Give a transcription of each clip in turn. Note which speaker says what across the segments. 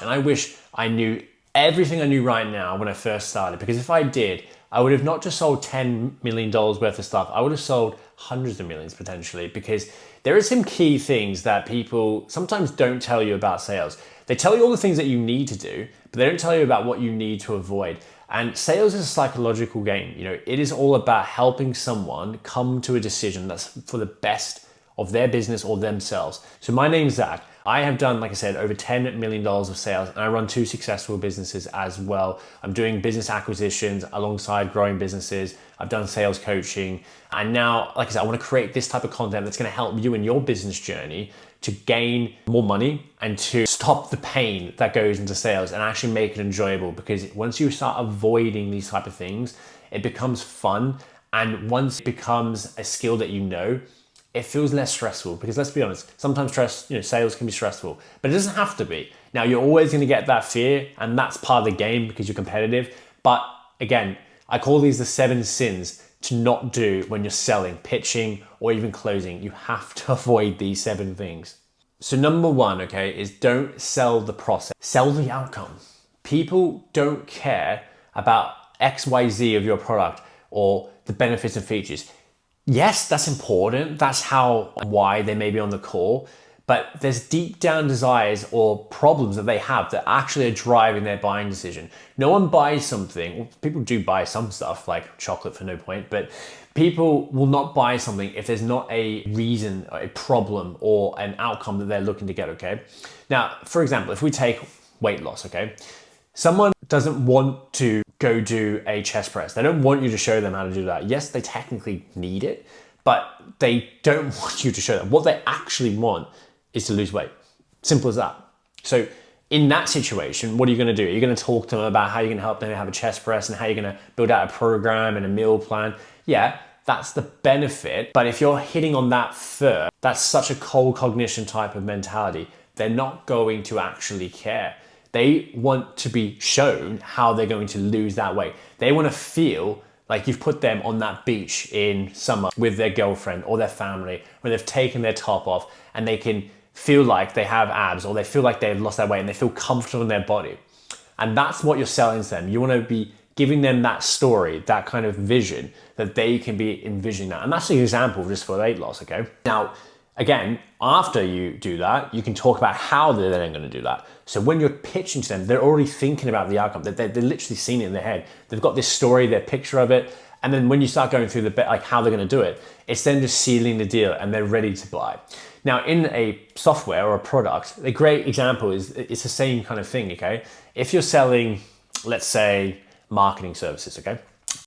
Speaker 1: And I wish I knew everything I knew right now when I first started, because if I did, I would have not just sold $10 million worth of stuff, I would have sold hundreds of millions potentially, because there are some key things that people sometimes don't tell you about sales. They tell you all the things that you need to do, but they don't tell you about what you need to avoid. And sales is a psychological game. You know, it is all about helping someone come to a decision that's for the best of their business or themselves. So my name's Zach. I have done, like I said, over $10 million of sales, and I run 2 successful businesses as well. I'm doing business acquisitions alongside growing businesses. I've done sales coaching. And now, like I said, I want to create this type of content that's going to help you in your business journey to gain more money and to stop the pain that goes into sales and actually make it enjoyable. Because once you start avoiding these type of things, it becomes fun. And once it becomes a skill that you know, it feels less stressful. Because let's be honest, sometimes sales can be stressful, but it doesn't have to be. Now, you're always going to get that fear, and that's part of the game because you're competitive. But again, I call these the 7 sins to not do when you're selling, pitching, or even closing. You have to avoid these 7 things. So number 1, okay, is don't sell the process, sell the outcome. People don't care about XYZ of your product or the benefits and features. Yes, that's important. That's how and why they may be on the call, but there's deep down desires or problems that they have that actually are driving their buying decision. No one buys something, well, people do buy some stuff like chocolate for no point, but people will not buy something if there's not a reason, a problem, or an outcome that they're looking to get, okay? Now, for example, if we take weight loss, okay? Someone doesn't want to go do a chest press. They don't want you to show them how to do that. Yes, they technically need it, but they don't want you to show them. What they actually want is to lose weight. Simple as that. So in that situation, what are you going to do? You're going to talk to them about how you're going to help them have a chest press and how you're going to build out a program and a meal plan. Yeah, that's the benefit. But if you're hitting on that first, that's such a cold cognition type of mentality. They're not going to actually care. They want to be shown how they're going to lose that weight. They want to feel like you've put them on that beach in summer with their girlfriend or their family, where they've taken their top off and they can feel like they have abs, or they feel like they've lost their weight and they feel comfortable in their body. And that's what you're selling to them. You want to be giving them that story, that kind of vision that they can be envisioning that. And that's the example just for weight loss, okay? Now, again, after you do that, you can talk about how they're then going to do that. So when you're pitching to them, they're already thinking about the outcome. They're literally seeing it in their head. They've got this story, their picture of it. And then when you start going through the bit, like how they're going to do it, it's then just sealing the deal and they're ready to buy. Now, in a software or a product, a great example is it's the same kind of thing, okay? If you're selling, let's say, marketing services, okay?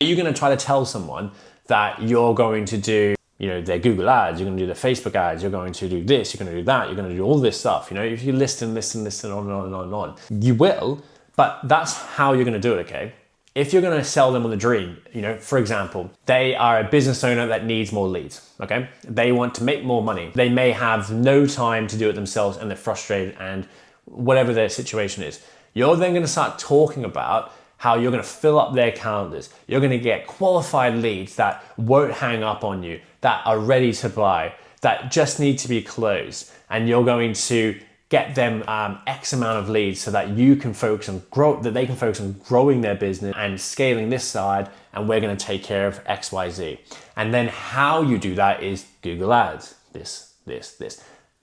Speaker 1: Are you going to try to tell someone that you're going to do their Google ads, you're going to do their Facebook ads, you're going to do this, you're going to do that, you're going to do all this stuff. If you list and on and on and on and on, you will, but that's how you're going to do it, okay? If you're going to sell them on the dream, for example, they are a business owner that needs more leads, okay? They want to make more money. They may have no time to do it themselves and they're frustrated and whatever their situation is. You're then going to start talking about how you're going to fill up their calendars. You're going to get qualified leads that won't hang up on you, that are ready to buy, that just need to be closed. And you're going to get them X amount of leads so that you can focus on they can focus on growing their business and scaling this side, and we're going to take care of X, Y, Z. And then how you do that is Google ads, this.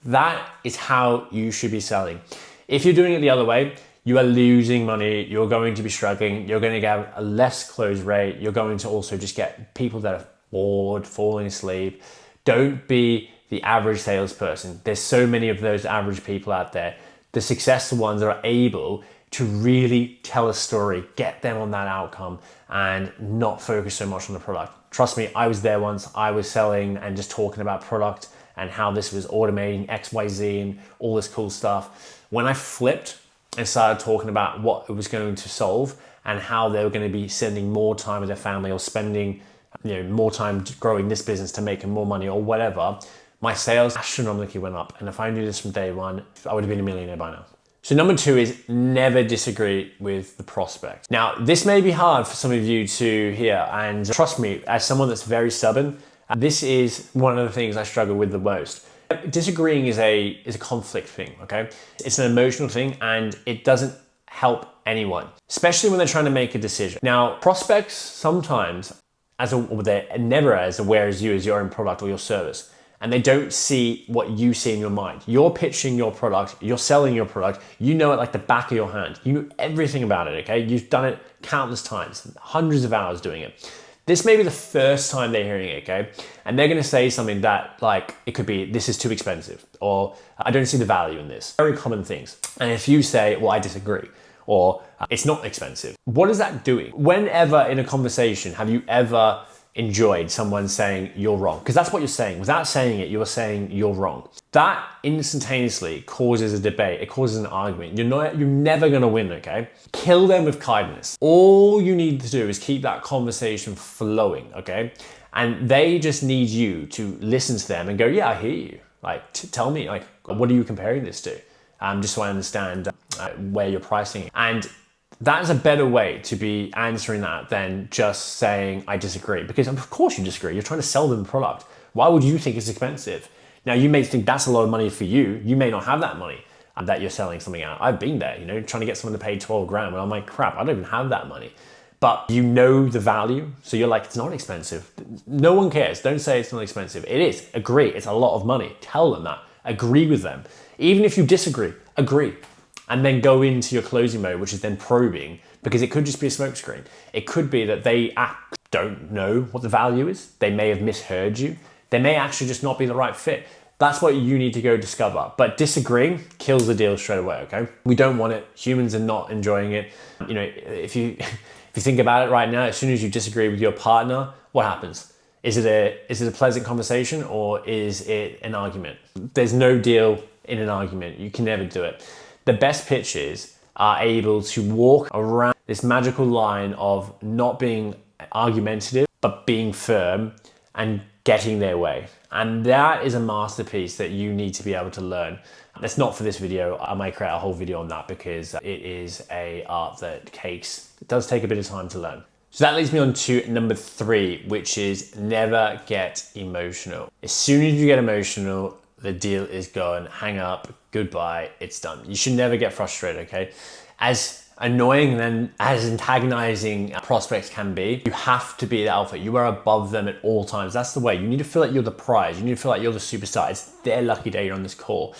Speaker 1: That is how you should be selling. If you're doing it the other way, you are losing money, you're going to be struggling, you're going to get a less close rate, you're going to also just get people that are bored, falling asleep. Don't be the average salesperson. There's so many of those average people out there. The successful ones are able to really tell a story, get them on that outcome, and not focus so much on the product. Trust me, I was there once. I was selling and just talking about product and how this was automating X, Y, Z and all this cool stuff. When I flipped and started talking about what it was going to solve and how they were going to be spending more time with their family or spending more time growing this business to make more money or whatever, my sales astronomically went up. And if I knew this from day one, I would have been a millionaire by now. So number 2 is never disagree with the prospect. Now, this may be hard for some of you to hear, and trust me, as someone that's very stubborn, this is one of the things I struggle with the most. Disagreeing is a conflict thing, okay? It's an emotional thing and it doesn't help anyone, especially when they're trying to make a decision. Now, prospects sometimes, they're never as aware as you as your own product or your service, and they don't see what you see in your mind. You're pitching your product, you're selling your product, you know it like the back of your hand. You know everything about it, okay? You've done it countless times, hundreds of hours doing it. This may be the first time they're hearing it, okay? And they're gonna say something that, like, it could be, this is too expensive, or I don't see the value in this. Very common things. And if you say, well, I disagree, or it's not expensive, what is that doing? Whenever in a conversation, have you ever enjoyed someone saying you're wrong? Because that's what you're saying. Without saying it, you're saying you're wrong. That instantaneously causes a debate. It causes an argument. You're never gonna win, okay? Kill them with kindness. All you need to do is keep that conversation flowing, okay? And they just need you to listen to them and go, yeah, I hear you. Like, tell me, like, what are you comparing this to? Just so I understand where you're pricing it. And that is a better way to be answering that than just saying, I disagree. Because of course you disagree. You're trying to sell them a product. Why would you think it's expensive? Now, you may think that's a lot of money for you. You may not have that money that you're selling something out. I've been there, trying to get someone to pay 12 grand. And I'm like, crap, I don't even have that money. But you know the value. So you're like, it's not expensive. No one cares. Don't say it's not expensive. It is. Agree. It's a lot of money. Tell them that. Agree with them. Even if you disagree, agree. And then go into your closing mode, which is then probing, because it could just be a smokescreen. It could be that they don't know what the value is. They may have misheard you. They may actually just not be the right fit. That's what you need to go discover. But disagreeing kills the deal straight away, okay? We don't want it. Humans are not enjoying it. If you think about it right now, as soon as you disagree with your partner, what happens? Is it a pleasant conversation or is it an argument? There's no deal in an argument. You can never do it. The best pitches are able to walk around this magical line of not being argumentative, but being firm and getting their way. And that is a masterpiece that you need to be able to learn. That's not for this video. I might create a whole video on that because it is an art that it does take a bit of time to learn. So that leads me on to number 3, which is never get emotional. As soon as you get emotional, the deal is gone, hang up, goodbye, it's done. You should never get frustrated, okay? As annoying and as antagonizing prospects can be, you have to be the alpha. You are above them at all times. That's the way. You need to feel like you're the prize. You need to feel like you're the superstar. It's their lucky day you're on this call.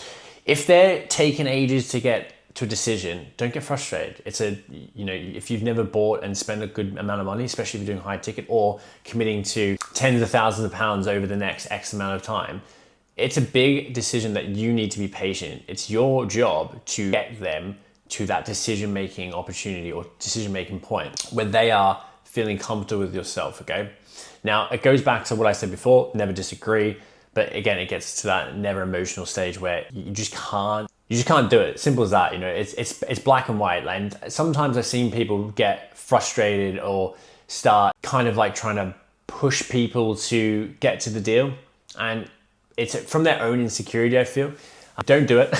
Speaker 1: If they're taking ages to get to a decision, don't get frustrated. If you've never bought and spent a good amount of money, especially if you're doing high ticket or committing to tens of thousands of pounds over the next X amount of time, it's a big decision that you need to be patient. It's your job to get them to that decision-making opportunity or decision-making point where they are feeling comfortable with yourself, okay? Now, it goes back to what I said before, never disagree, but again, it gets to that never emotional stage where you just can't do it. Simple as that, it's black and white. And sometimes I've seen people get frustrated or start kind of like trying to push people to get to the deal. And it's from their own insecurity, I feel. Don't do it.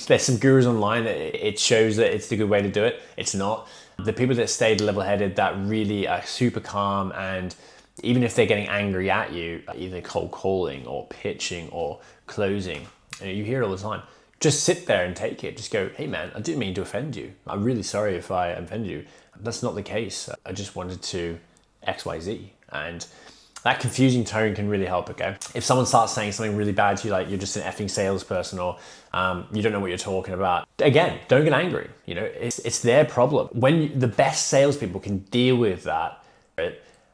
Speaker 1: There's some gurus online that it shows that it's the good way to do it. It's not. The people that stayed level-headed, that really are super calm, and even if they're getting angry at you, either cold calling or pitching or closing, you hear it all the time. Just sit there and take it. Just go, hey man, I didn't mean to offend you. I'm really sorry if I offended you. That's not the case. I just wanted to XYZ. And that confusing tone can really help, okay? If someone starts saying something really bad to you, like you're just an effing salesperson or you don't know what you're talking about, again, don't get angry. It's their problem. When the best salespeople can deal with that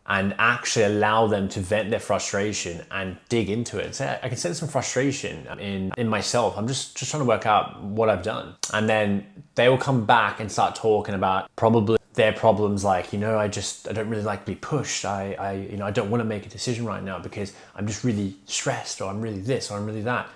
Speaker 1: and actually allow them to vent their frustration and dig into it and say, I can sense some frustration in myself. I'm just trying to work out what I've done. And then they will come back and start talking about probably their problems, like, I don't really like to be pushed. I don't want to make a decision right now because I'm just really stressed, or I'm really this, or I'm really that.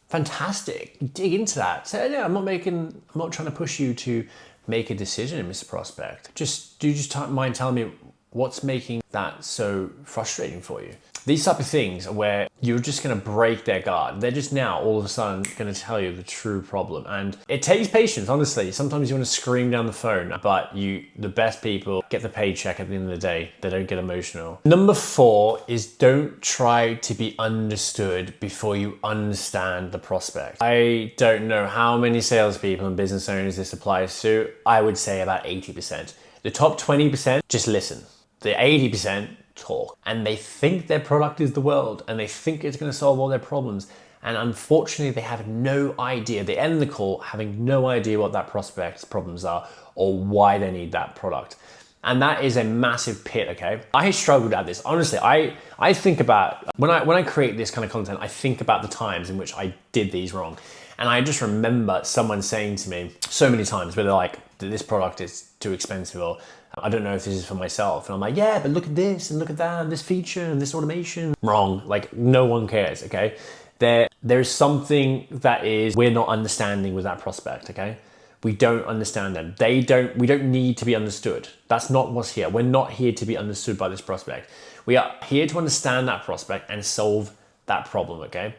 Speaker 1: Fantastic. Dig into that. Say, yeah, I'm not trying to push you to make a decision, Mr. Prospect. Do you mind telling me what's making that so frustrating for you? These type of things are where you're just going to break their guard. They're just now all of a sudden going to tell you the true problem. And it takes patience, honestly. Sometimes you want to scream down the phone, but the best people get the paycheck at the end of the day. They don't get emotional. Number 4 is don't try to be understood before you understand the prospect. I don't know how many salespeople and business owners this applies to. I would say about 80%. The top 20%, just listen. The 80%, talk. And they think their product is the world and they think it's going to solve all their problems. And unfortunately, they have no idea. They end the call having no idea what that prospect's problems are or why they need that product. And that is a massive pit, okay? I struggled at this. Honestly, I think about, when I create this kind of content, I think about the times in which I did these wrong. And I just remember someone saying to me so many times where they're like, this product is too expensive, or I don't know if this is for myself. And I'm like, yeah, but look at this and look at that, and this feature and this automation. Wrong, like no one cares, okay? There's something that is we're not understanding with that prospect, okay? We don't understand them. We don't need to be understood. That's not what's here. We're not here to be understood by this prospect. We are here to understand that prospect and solve that problem, okay?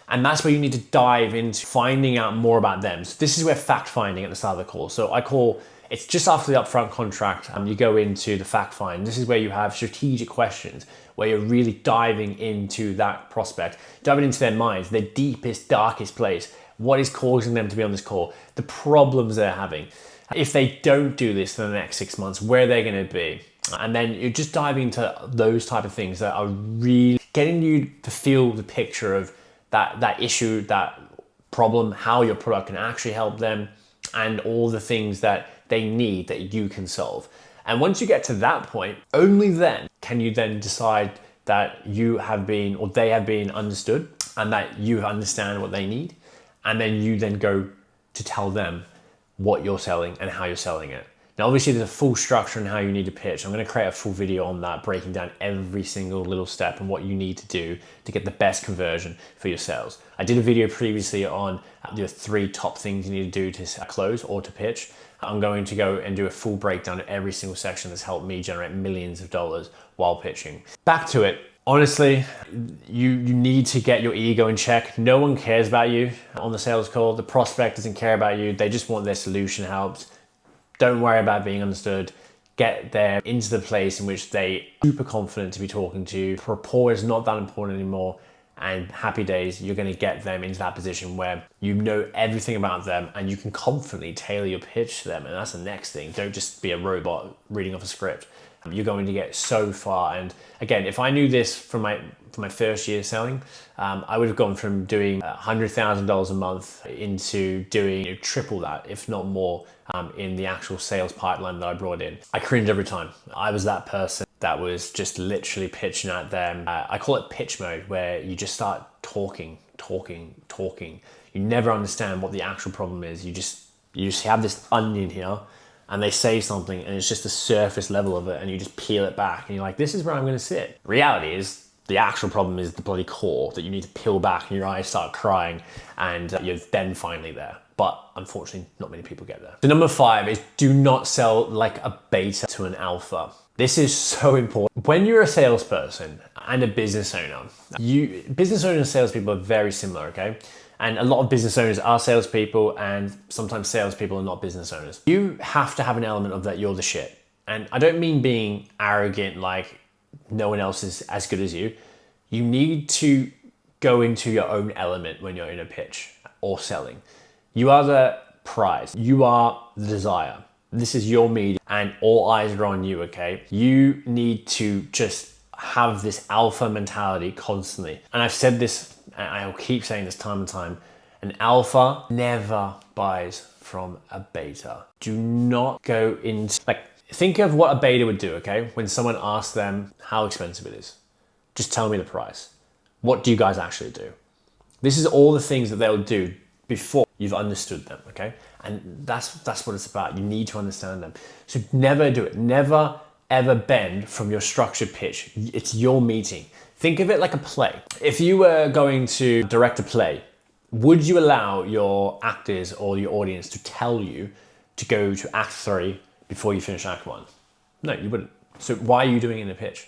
Speaker 1: And that's where you need to dive into finding out more about them. So this is where fact finding at the start of the call. So it's just after the upfront contract, you go into the fact find. This is where you have strategic questions, where you're really diving into that prospect, diving into their minds, their deepest, darkest place. What is causing them to be on this call? The problems they're having. If they don't do this for the next 6 months, where they're going to be. And then you're just diving into those type of things that are really getting you to feel the picture of that issue, that problem, how your product can actually help them, and all the things that they need that you can solve. And once you get to that point, only then can you then decide that you have been, or they have been understood, and that you understand what they need. And then you then go to tell them what you're selling and how you're selling it. Now, obviously there's a full structure on how you need to pitch. I'm going to create a full video on that, breaking down every single little step and what you need to do to get the best conversion for your sales. I did a video previously on the 3 top things you need to do to close or to pitch. I'm going to go and do a full breakdown of every single section that's helped me generate millions of dollars while pitching. Back to it. Honestly, you need to get your ego in check. No one cares about you on the sales call. The prospect doesn't care about you. They just want their solution helped. Don't worry about being understood. Get them into the place in which they are super confident to be talking to you. Rapport is not that important anymore. And happy days, you're going to get them into that position where you know everything about them and you can confidently tailor your pitch to them. And that's the next thing. Don't just be a robot reading off a script. You're going to get so far. And again, if I knew this from my first year selling, I would have gone from doing $100,000 a month into doing triple that, if not more, in the actual sales pipeline that I brought in. I cringe every time. I was that person that was just literally pitching at them. I call it pitch mode, where you just start talking. You never understand what the actual problem is. You just have this onion here, and they say something and it's just the surface level of it, and you just peel it back and you're like, this is where I'm going to sit. Reality is the actual problem is the bloody core that you need to peel back, and your eyes start crying, and you're then finally there. But unfortunately, not many people get there. So number 5 is do not sell like a beta to an alpha. This is so important. When you're a salesperson and a business owner, business owners and salespeople are very similar, okay? And a lot of business owners are salespeople, and sometimes salespeople are not business owners. You have to have an element of that you're the shit. And I don't mean being arrogant, like no one else is as good as you. You need to go into your own element when you're in a pitch or selling. You are the prize. You are the desire. This is your media and all eyes are on you, okay? You need to just have this alpha mentality constantly. And I've said this, and I'll keep saying this time and time, an alpha never buys from a beta. Do not go into, think of what a beta would do, okay? When someone asks them how expensive it is, just tell me the price. What do you guys actually do? This is all the things that they'll do before you've understood them, okay? And that's what it's about. You need to understand them. So never do it. Never ever bend from your structured pitch. It's your meeting. Think of it like a play. If you were going to direct a play, would you allow your actors or your audience to tell you to go to act 3 before you finish act 1? No, you wouldn't. So why are you doing it in a pitch?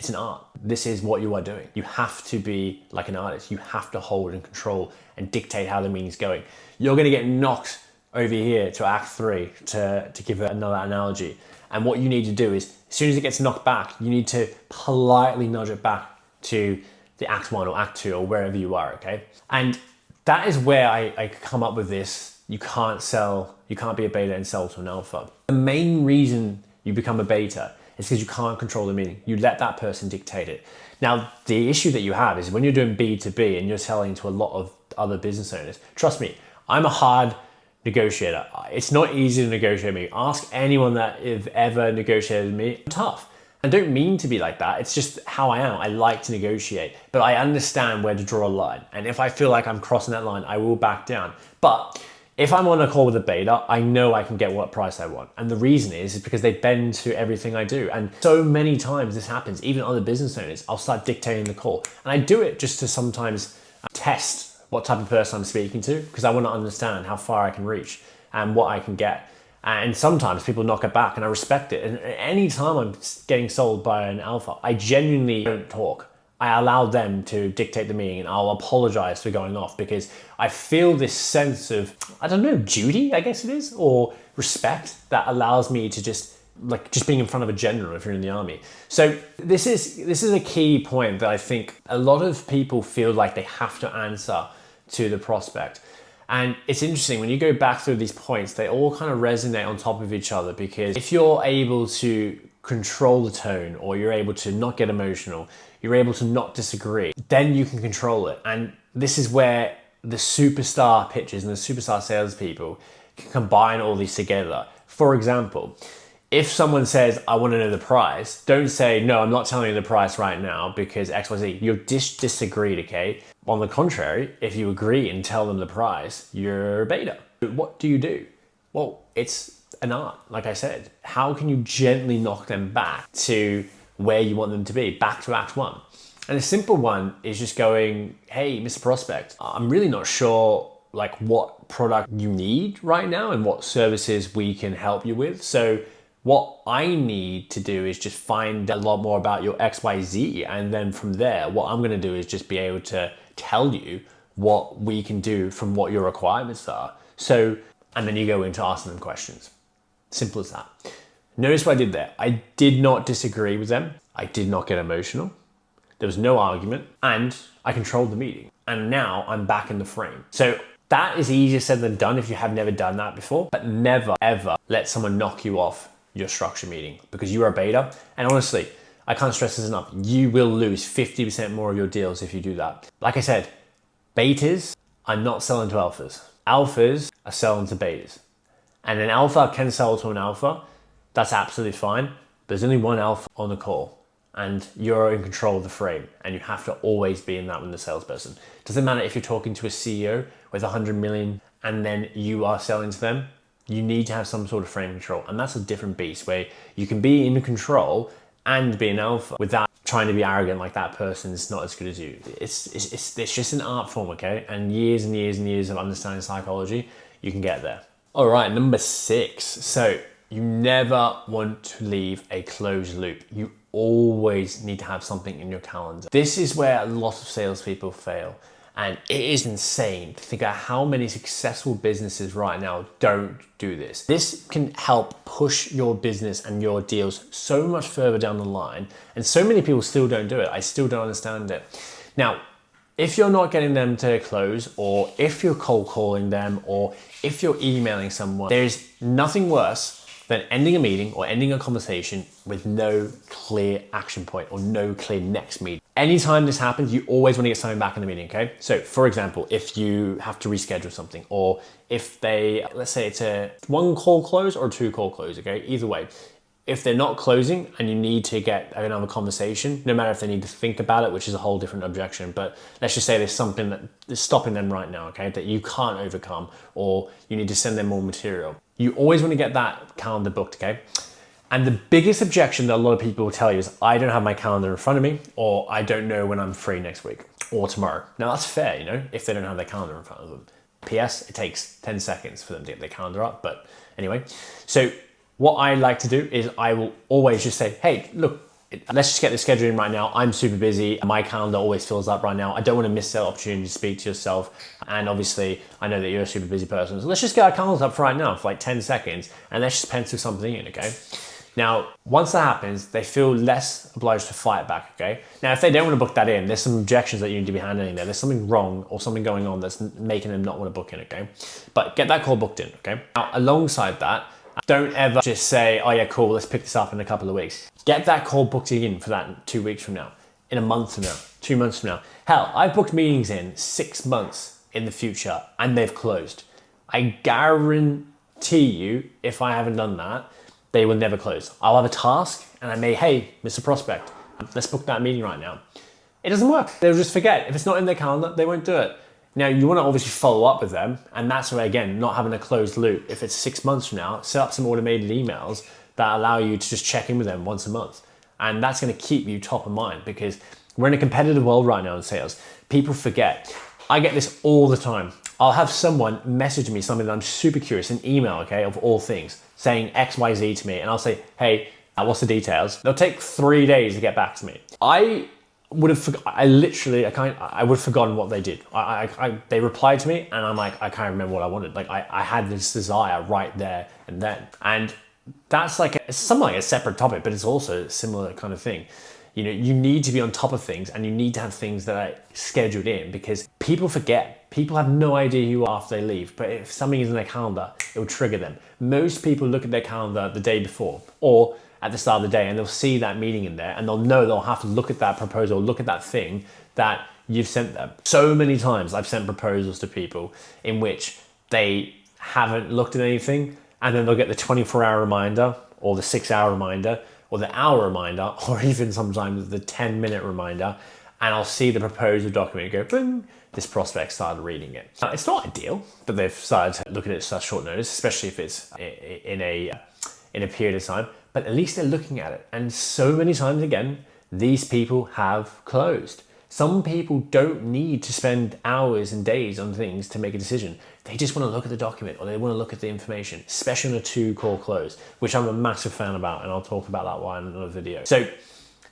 Speaker 1: It's an art. This is what you are doing. You have to be like an artist. You have to hold and control and dictate how the meeting's going. You're gonna get knocked over here to act 3, to give it another analogy. And what you need to do is, as soon as it gets knocked back, you need to politely nudge it back to the act 1 or act 2 or wherever you are, okay? And that is where I come up with this. You can't be a beta and sell to an alpha. The main reason you become a beta is because you can't control the meeting. You let that person dictate it. Now, the issue that you have is when you're doing B2B and you're selling to a lot of other business owners, trust me, I'm a hard negotiator. It's not easy to negotiate with me. Ask anyone that have ever negotiated with me. I'm tough. I don't mean to be like that. It's just how I am. I like to negotiate, but I understand where to draw a line. And if I feel like I'm crossing that line, I will back down. But if I'm on a call with a beta, I know I can get what price I want. And the reason is because they bend to everything I do. And so many times this happens, even other business owners, I'll start dictating the call. And I do it just to sometimes test what type of person I'm speaking to, because I want to understand how far I can reach and what I can get. And sometimes people knock it back and I respect it. And anytime I'm getting sold by an alpha, I genuinely don't talk. I allow them to dictate the meeting and I'll apologize for going off because I feel this sense of, I don't know, duty, I guess it is, or respect that allows me to just being in front of a general if you're in the army. So this is a key point that I think a lot of people feel like they have to answer to the prospect. And it's interesting, when you go back through these points, they all kind of resonate on top of each other, because if you're able to control the tone, or you're able to not get emotional, you're able to not disagree, then you can control it. And this is where the superstar pitches and the superstar salespeople can combine all these together. For example, if someone says, I want to know the price, don't say, no, I'm not telling you the price right now because XYZ. You're disagreed, okay? On the contrary, if you agree and tell them the price, you're a beta. What do? Well, it's an art, like I said. How can you gently knock them back to where you want them to be, back to Act 1? And a simple one is just going, hey, Mr. Prospect, I'm really not sure what product you need right now and what services we can help you with. So what I need to do is just find a lot more about your XYZ. And then from there, what I'm gonna do is just be able to tell you what we can do from what your requirements are. So, and then you go into asking them questions. Simple as that. Notice what I did there. I did not disagree with them. I did not get emotional. There was no argument, and I controlled the meeting. And now I'm back in the frame. So that is easier said than done if you have never done that before, but never ever let someone knock you off your structure meeting, because you are a beta. And honestly, I can't stress this enough. You will lose 50% more of your deals if you do that. Like I said, betas are not selling to alphas. Alphas are selling to betas. And an alpha can sell to an alpha. That's absolutely fine. There's only one alpha on the call, and you're in control of the frame, and you have to always be in that with the salesperson. Doesn't matter if you're talking to a CEO with 100 million and then you are selling to them. You need to have some sort of frame control, and that's a different beast, where you can be in control and be an alpha without trying to be arrogant like that person's not as good as you. It's just an art form, okay? And years and years and years of understanding psychology, you can get there. All right, number 6. So you never want to leave a closed loop. You always need to have something in your calendar. This is where a lot of salespeople fail. And it is insane to think about how many successful businesses right now don't do this. This can help push your business and your deals so much further down the line. And so many people still don't do it. I still don't understand it. Now, if you're not getting them to close, or if you're cold calling them, or if you're emailing someone, there's nothing worse than ending a meeting or ending a conversation with no clear action point or no clear next meeting. Anytime this happens, you always want to get something back in the meeting, okay? So for example, if you have to reschedule something, or if let's say it's a 1 call close or 2 call close, okay? Either way, if they're not closing and you need to get another conversation, no matter if they need to think about it, which is a whole different objection, but let's just say there's something that is stopping them right now, okay, that you can't overcome, or you need to send them more material. You always want to get that calendar booked, okay? And the biggest objection that a lot of people will tell you is, I don't have my calendar in front of me, or I don't know when I'm free next week or tomorrow. Now that's fair, you know, if they don't have their calendar in front of them. PS, it takes 10 seconds for them to get their calendar up, but anyway. So what I like to do is I will always just say, hey, look, let's just get the schedule in right now. I'm super busy. My calendar always fills up right now. I don't want to miss the opportunity to speak to yourself. And obviously, I know that you're a super busy person. So let's just get our calendars up for right now for like 10 seconds and let's just pencil something in, okay? Now, once that happens, they feel less obliged to fight back, okay? Now, if they don't want to book that in, there's some objections that you need to be handling there. There's something wrong or something going on that's making them not want to book in, okay? But get that call booked in, okay? Now, alongside that, don't ever just say, oh yeah, cool, let's pick this up in a couple of weeks. Get that call booked in for that 2 weeks from now, in a month from now, 2 months from now. Hell, I've booked meetings in 6 months in the future and they've closed. I guarantee you, if I haven't done that, they will never close. I'll have a task and I may, hey, Mr. Prospect, let's book that meeting right now. It doesn't work. They'll just forget. If it's not in their calendar, they won't do it. Now, you want to obviously follow up with them, and that's where, again, not having a closed loop. If it's 6 months from now, set up some automated emails that allow you to just check in with them once a month. And that's going to keep you top of mind because we're in a competitive world right now in sales. People forget. I get this all the time. I'll have someone message me something that I'm super curious, an email, okay, of all things, saying X, Y, Z to me. And I'll say, hey, what's the details? They'll take 3 days to get back to me. I would have forgotten what they did. They replied to me and I'm like, I can't remember what I wanted. Like I had this desire right there and then. And that's like, it's something like a separate topic, but it's also a similar kind of thing. You know, you need to be on top of things and you need to have things that are scheduled in because people forget. People have no idea who you are after they leave, but if something is in their calendar, it will trigger them. Most people look at their calendar the day before or at the start of the day and they'll see that meeting in there and they'll know they'll have to look at that proposal, look at that thing that you've sent them. So many times I've sent proposals to people in which they haven't looked at anything and then they'll get the 24-hour reminder or the 6-hour reminder or the hour reminder or even sometimes the 10-minute reminder and I'll see the proposal document go boom, this prospect started reading it. Now, it's not ideal that they've started to look at it at such short notice, especially if it's in a period of time, but at least they're looking at it. And so many times again, these people have closed. Some people don't need to spend hours and days on things to make a decision. They just want to look at the document or they want to look at the information, especially on a 2-call close, which I'm a massive fan about, and I'll talk about that one in another video. So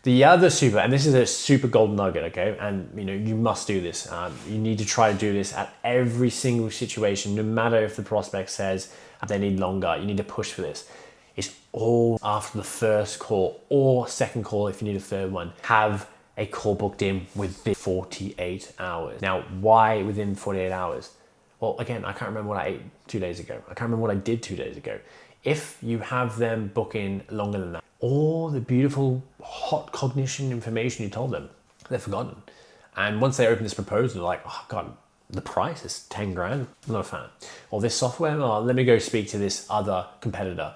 Speaker 1: the other super, and this is a super golden nugget, okay? And you know, you must do this. You need to try to do this at every single situation, no matter if the prospect says they need longer, you need to push for this. It's all after the first call or second call if you need a third one. Have a call booked in within 48 hours. Now, why within 48 hours? Well, again, I can't remember what I ate 2 days ago. I can't remember what I did 2 days ago. If you have them book in longer than that, all the beautiful hot cognition information you told them, they've forgotten. And once they open this proposal, they're like, oh God, the price is 10 grand. I'm not a fan. Or this software, oh, let me go speak to this other competitor.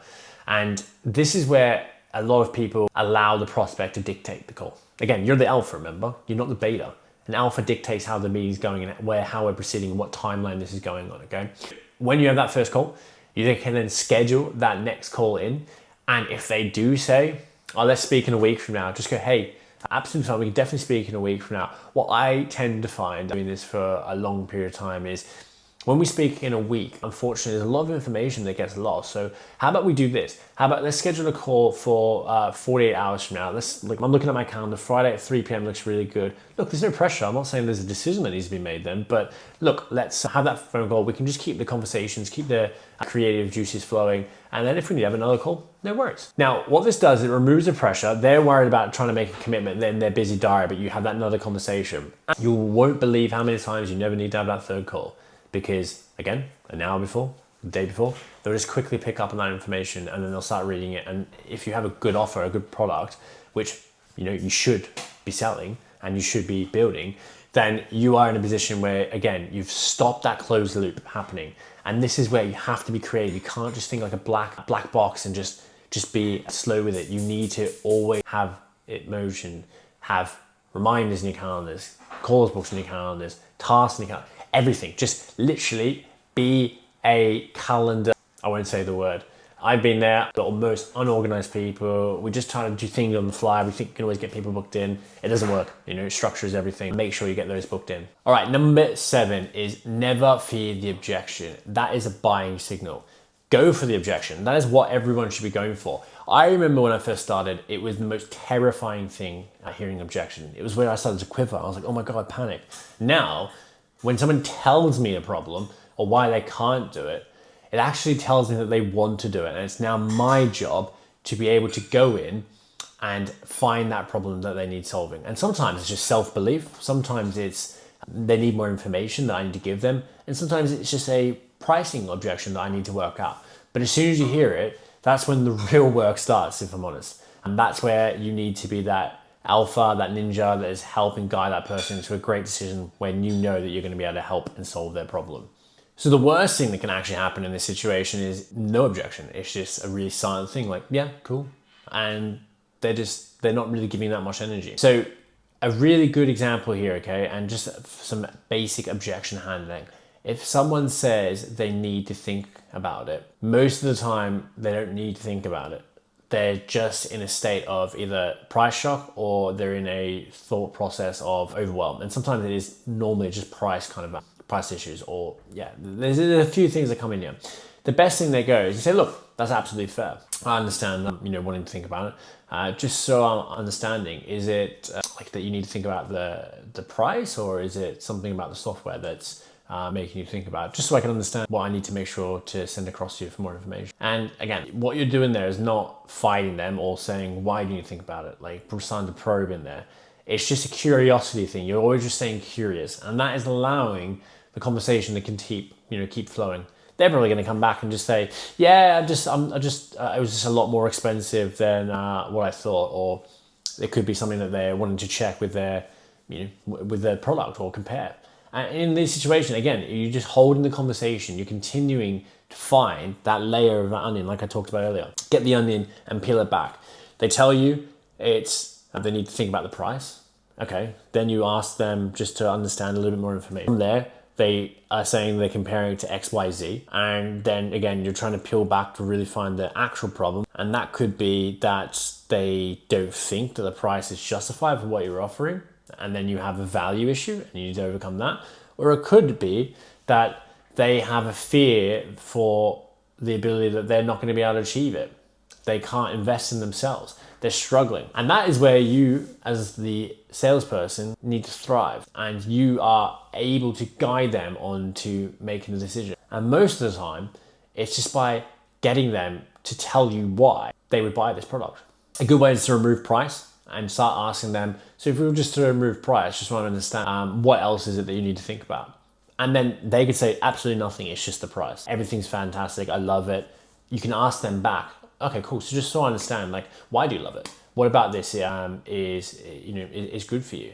Speaker 1: And this is where a lot of people allow the prospect to dictate the call. Again, you're the alpha, remember? You're not the beta. An alpha dictates how the meeting's going and how we're proceeding and what timeline this is going on, okay? When you have that first call, you can then schedule that next call in. And if they do say, oh, let's speak in a week from now, just go, hey, absolutely fine, we can definitely speak in a week from now. What I tend to find doing this for a long period of time is when we speak in a week, unfortunately, there's a lot of information that gets lost. So how about we do this? How about let's schedule a call for 48 hours from now. I'm looking at my calendar, Friday at 3 p.m. looks really good. Look, there's no pressure. I'm not saying there's a decision that needs to be made then, but look, let's have that phone call. We can just keep the conversations, keep the creative juices flowing. And then if we need to have another call, no worries. Now, what this does, it removes the pressure. They're worried about trying to make a commitment, then they're busy diary, but you have that another conversation. You won't believe how many times you never need to have that third call. Because again, an hour before, the day before, they'll just quickly pick up on that information and then they'll start reading it. And if you have a good offer, a good product, which you know you should be selling and you should be building, then you are in a position where, again, you've stopped that closed loop happening. And this is where you have to be creative. You can't just think like a black box and just be slow with it. You need to always have it motion, have reminders in your calendars, calls books in your calendars, tasks in your calendar. Everything, just literally be a calendar. I won't say the word. I've been there, the most unorganized people. We just try to do things on the fly. We think we can always get people booked in. It doesn't work. You know, structure is everything. Make sure you get those booked in. All right, number 7 is never fear the objection. That is a buying signal. go for the objection. That is what everyone should be going for. I remember when I first started, it was the most terrifying thing hearing objection. It was where I started to quiver. I was like, oh my God, I panicked. Now, when someone tells me a problem or why they can't do it, it actually tells me that they want to do it. And it's now my job to be able to go in and find that problem that they need solving. And sometimes it's just self-belief. Sometimes it's they need more information that I need to give them. And sometimes it's just a pricing objection that I need to work out. But as soon as you hear it, that's when the real work starts, if I'm honest. And that's where you need to be that alpha, that ninja that is helping guide that person into a great decision when you know that you're going to be able to help and solve their problem. So the worst thing that can actually happen in this situation is no objection. It's just a really silent thing like, yeah, cool. And they're not really giving that much energy. So a really good example here, okay, and just some basic objection handling. If someone says they need to think about it, most of the time they don't need to think about it. They're just in a state of either price shock or they're in a thought process of overwhelm. And sometimes it is normally just price issues, or there's a few things that come in here. The best thing they go is you say, look, that's absolutely fair. I understand wanting to think about it. Just so I'm understanding, is it like that you need to think about the price, or is it something about the software that's making you think about it? Just so I can understand what I need to make sure to send across to you for more information. And again, what you're doing there is not fighting them or saying, why do you think about it? Like starting to probe in there. It's just a curiosity thing. You're always just saying curious, and that is allowing the conversation to keep flowing. They're probably going to come back and just say, yeah, it was just a lot more expensive than what I thought, or it could be something that they're wanting to check with their product or compare. And in this situation, again, you're just holding the conversation. You're continuing to find that layer of that onion, like I talked about earlier. Get the onion and peel it back. They tell you they need to think about the price. Okay, then you ask them just to understand a little bit more information. From there, they are saying they're comparing it to X, Y, Z. And then again, you're trying to peel back to really find the actual problem. And that could be that they don't think that the price is justified for what you're offering. And then you have a value issue and you need to overcome that. Or it could be that they have a fear for the ability that they're not going to be able to achieve it. They can't invest in themselves. They're struggling. And that is where you, as the salesperson, need to thrive. And you are able to guide them on to making a decision. And most of the time, it's just by getting them to tell you why they would buy this product. A good way is to remove price and start asking them, so if we were just to remove price, just want to understand what else is it that you need to think about? And then they could say absolutely nothing, it's just the price. Everything's fantastic, I love it. You can ask them back, okay, cool. So just so I understand, like, why do you love it? What about this is good for you?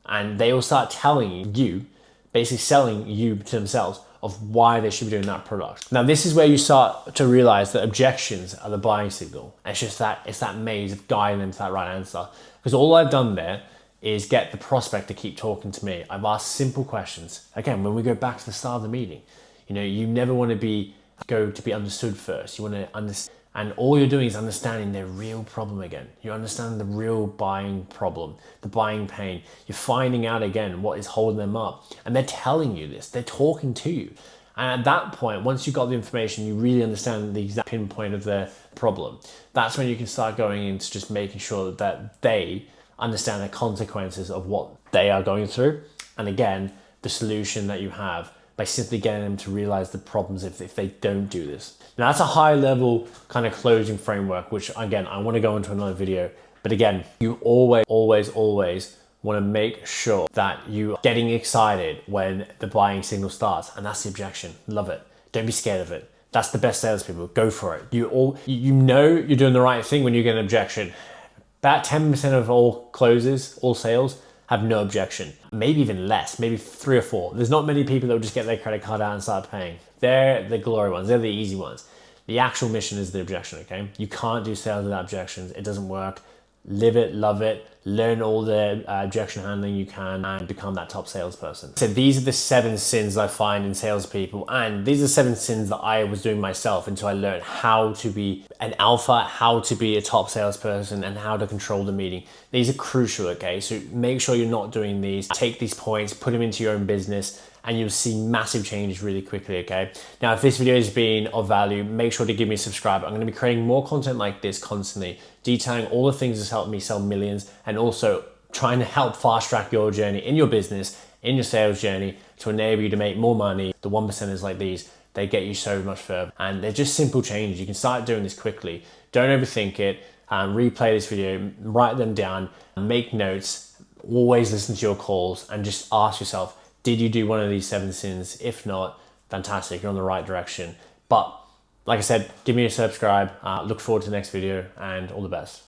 Speaker 1: And they will start telling you, basically selling you to themselves of why they should be doing that product. Now, this is where you start to realize that objections are the buying signal. And it's that maze of guiding them to that right answer. Because all I've done there is get the prospect to keep talking to me. I've asked simple questions. Again, when we go back to the start of the meeting, you never want to go to be understood first. You want to understand. And all you're doing is understanding their real problem again. You understand the real buying problem, the buying pain. You're finding out again what is holding them up. And they're telling you this, they're talking to you. And at that point, once you've got the information, you really understand the exact pinpoint of the problem. That's when you can start going into just making sure that they understand the consequences of what they are going through. And again, the solution that you have by simply getting them to realize the problems if they don't do this. Now that's a high level kind of closing framework, which again, I want to go into another video. But again, you always want to make sure that you are getting excited when the buying signal starts. And that's the objection. Love it. Don't be scared of it. That's the best salespeople. Go for it. You know you're doing the right thing when you get an objection. About 10% of all closes, all sales, have no objection. Maybe even less, maybe 3 or 4. There's not many people that will just get their credit card out and start paying. They're the glory ones, they're the easy ones. The actual mission is the objection, okay? You can't do sales without objections, it doesn't work. Live it, love it, learn all the objection handling you can and become that top salesperson. So these are the 7 sins I find in salespeople, and these are 7 sins that I was doing myself until I learned how to be an alpha, how to be a top salesperson, and how to control the meeting. These are crucial, okay? So make sure you're not doing these. Take these points, put them into your own business, and you'll see massive changes really quickly, okay? Now, if this video has been of value, make sure to give me a subscribe. I'm gonna be creating more content like this constantly, detailing all the things that's helped me sell millions, and also trying to help fast track your journey in your business, in your sales journey, to enable you to make more money. The 1%ers like these, they get you so much further. And they're just simple changes. You can start doing this quickly. Don't overthink it. Replay this video, write them down, make notes, always listen to your calls, and just ask yourself, did you do one of these 7 sins? If not, fantastic, you're on the right direction. But like I said, give me a subscribe. Look forward to the next video, and all the best.